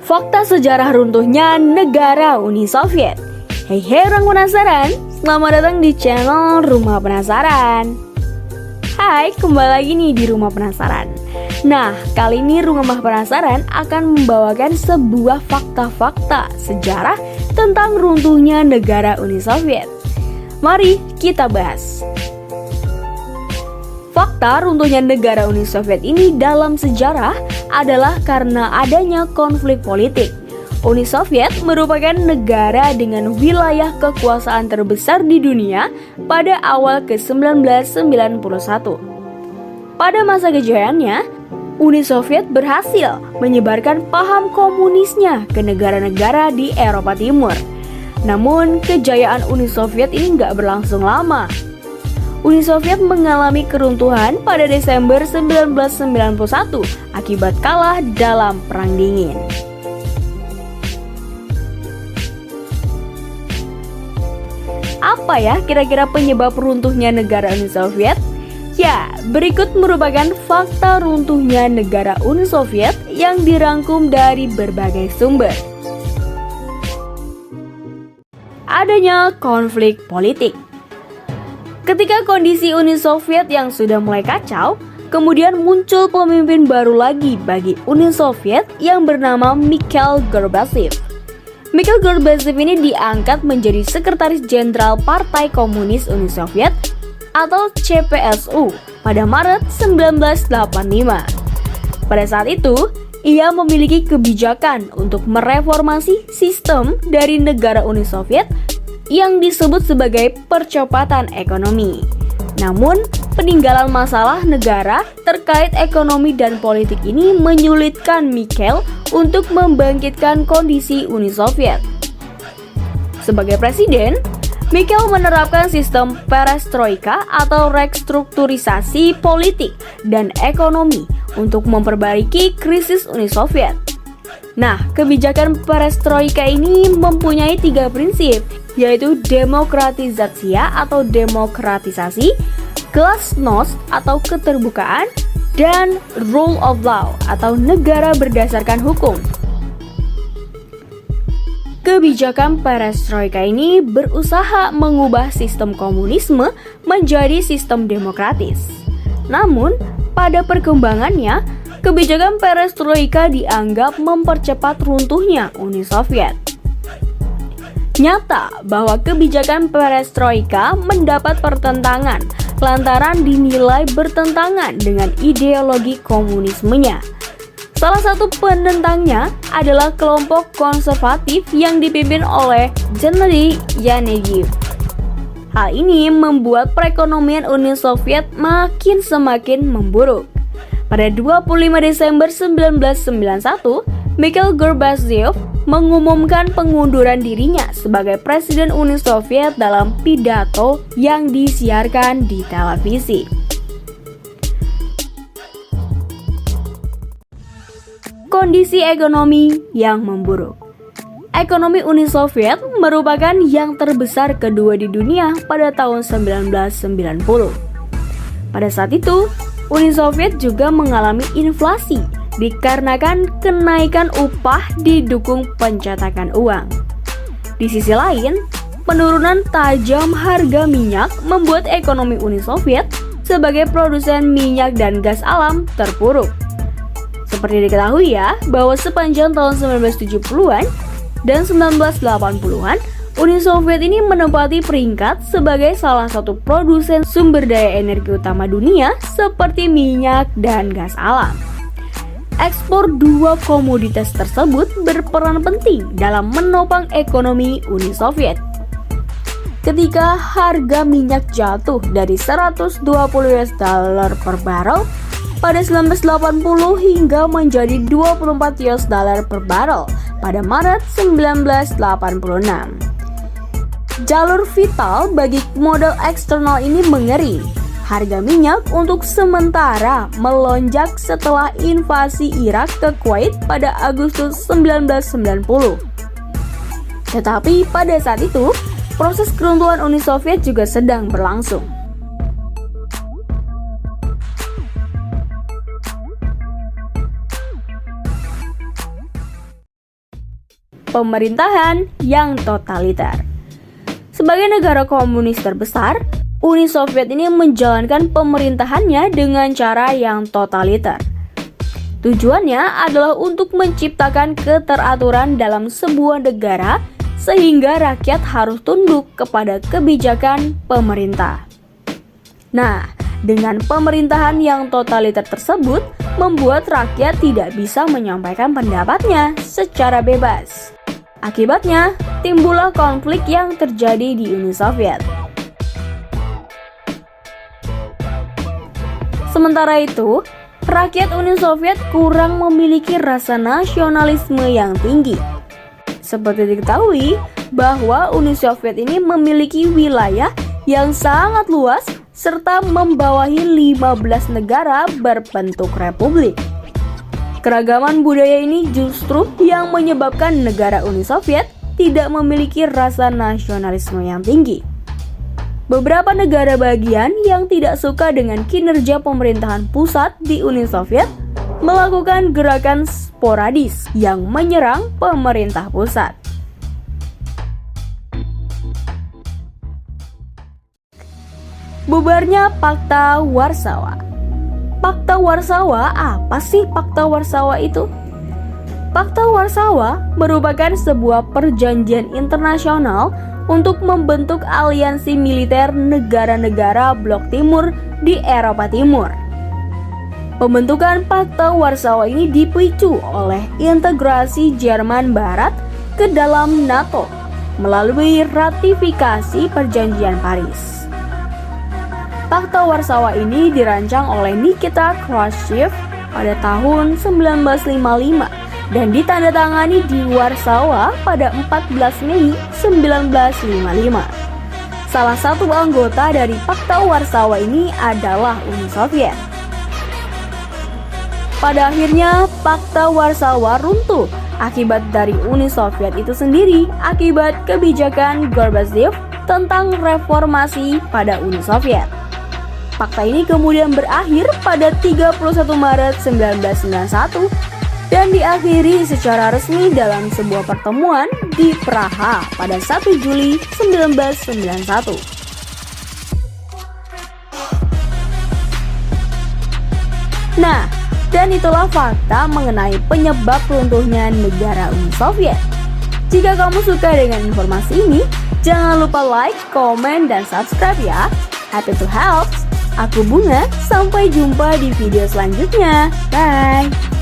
Fakta sejarah runtuhnya negara Uni Soviet. Hei orang penasaran? Selamat datang di channel Rumah Penasaran. Hai, kembali lagi nih di Rumah Penasaran. Nah, kali ini Rumah Penasaran akan membawakan sebuah fakta-fakta sejarah tentang runtuhnya negara Uni Soviet. Mari kita bahas. Fakta runtuhnya negara Uni Soviet ini dalam sejarah adalah karena adanya konflik politik. Uni Soviet merupakan negara dengan wilayah kekuasaan terbesar di dunia pada awal ke-1991. Pada masa kejayaannya, Uni Soviet berhasil menyebarkan paham komunisnya ke negara-negara di Eropa Timur. Namun, kejayaan Uni Soviet ini nggak berlangsung lama. Uni Soviet mengalami keruntuhan pada Desember 1991 akibat kalah dalam Perang Dingin. Apa ya kira-kira penyebab runtuhnya negara Uni Soviet? Ya, berikut merupakan fakta runtuhnya negara Uni Soviet yang dirangkum dari berbagai sumber. Adanya konflik politik. Ketika kondisi Uni Soviet yang sudah mulai kacau, kemudian muncul pemimpin baru lagi bagi Uni Soviet yang bernama Mikhail Gorbachev. Mikhail Gorbachev ini diangkat menjadi Sekretaris Jenderal Partai Komunis Uni Soviet atau CPSU pada Maret 1985. Pada saat itu, ia memiliki kebijakan untuk mereformasi sistem dari negara Uni Soviet yang disebut sebagai percepatan ekonomi. Namun, peninggalan masalah negara terkait ekonomi dan politik ini menyulitkan Mikhail untuk membangkitkan kondisi Uni Soviet. Sebagai presiden, Mikhail menerapkan sistem perestroika atau restrukturisasi politik dan ekonomi untuk memperbaiki krisis Uni Soviet. Nah, kebijakan perestroika ini mempunyai 3 prinsip, yaitu demokratisasi atau demokratisasi, glasnost atau keterbukaan, dan rule of law atau negara berdasarkan hukum. Kebijakan perestroika ini berusaha mengubah sistem komunisme menjadi sistem demokratis. Namun, pada perkembangannya, kebijakan perestroika dianggap mempercepat runtuhnya Uni Soviet. Nyata bahwa kebijakan perestroika mendapat pertentangan lantaran dinilai bertentangan dengan ideologi komunismenya. Salah satu penentangnya adalah kelompok konservatif yang dipimpin oleh Gennady Yaneyev. Hal ini membuat perekonomian Uni Soviet semakin memburuk. Pada 25 Desember 1991, Mikhail Gorbachev mengumumkan pengunduran dirinya sebagai Presiden Uni Soviet dalam pidato yang disiarkan di televisi. Kondisi ekonomi yang memburuk. Ekonomi Uni Soviet merupakan yang terbesar kedua di dunia pada tahun 1990. Pada saat itu, Uni Soviet juga mengalami inflasi dikarenakan kenaikan upah didukung pencetakan uang. Di sisi lain, penurunan tajam harga minyak membuat ekonomi Uni Soviet sebagai produsen minyak dan gas alam terpuruk. Seperti diketahui ya, bahwa sepanjang tahun 1970-an dan 1980-an, Uni Soviet ini menempati peringkat sebagai salah satu produsen sumber daya energi utama dunia seperti minyak dan gas alam. Ekspor dua komoditas tersebut berperan penting dalam menopang ekonomi Uni Soviet. Ketika harga minyak jatuh dari 120 US dollar per barrel pada 1980 hingga menjadi 24 US dollar per barrel pada Maret 1986. Jalur vital bagi modal eksternal ini mengering. Harga minyak untuk sementara melonjak setelah invasi Irak ke Kuwait pada Agustus 1990. Tetapi pada saat itu, proses keruntuhan Uni Soviet juga sedang berlangsung. pemerintahan yang totaliter. Sebagai negara komunis terbesar, Uni Soviet ini menjalankan pemerintahannya dengan cara yang totaliter. Tujuannya adalah untuk menciptakan keteraturan dalam sebuah negara sehingga rakyat harus tunduk kepada kebijakan pemerintah. Nah, dengan pemerintahan yang totaliter tersebut membuat rakyat tidak bisa menyampaikan pendapatnya secara bebas. Akibatnya, timbullah konflik yang terjadi di Uni Soviet. Sementara itu, rakyat Uni Soviet kurang memiliki rasa nasionalisme yang tinggi. Seperti diketahui bahwa Uni Soviet ini memiliki wilayah yang sangat luas serta membawahi 15 negara berbentuk republik. Keragaman budaya ini justru yang menyebabkan negara Uni Soviet tidak memiliki rasa nasionalisme yang tinggi. Beberapa negara bagian yang tidak suka dengan kinerja pemerintahan pusat di Uni Soviet melakukan gerakan sporadis yang menyerang pemerintah pusat. Bubarnya Pakta Warsawa. Pakta Warsawa, apa sih Pakta Warsawa itu? Pakta Warsawa merupakan sebuah perjanjian internasional untuk membentuk aliansi militer negara-negara blok timur di Eropa Timur. Pembentukan Pakta Warsawa ini dipicu oleh integrasi Jerman Barat ke dalam NATO melalui ratifikasi Perjanjian Paris. Pakta Warsawa ini dirancang oleh Nikita Khrushchev pada tahun 1955 dan ditandatangani di Warsawa pada 14 Mei 1955. Salah satu anggota dari Pakta Warsawa ini adalah Uni Soviet. Pada akhirnya, Pakta Warsawa runtuh akibat dari Uni Soviet itu sendiri akibat kebijakan Gorbachev tentang reformasi pada Uni Soviet. Fakta ini kemudian berakhir pada 31 Maret 1991 dan diakhiri secara resmi dalam sebuah pertemuan di Praha pada 1 Juli 1991. Nah, dan itulah fakta mengenai penyebab runtuhnya negara Uni Soviet. Jika kamu suka dengan informasi ini, jangan lupa like, komen, dan subscribe ya. Happy to help! Aku Bunga, sampai jumpa di video selanjutnya. Bye!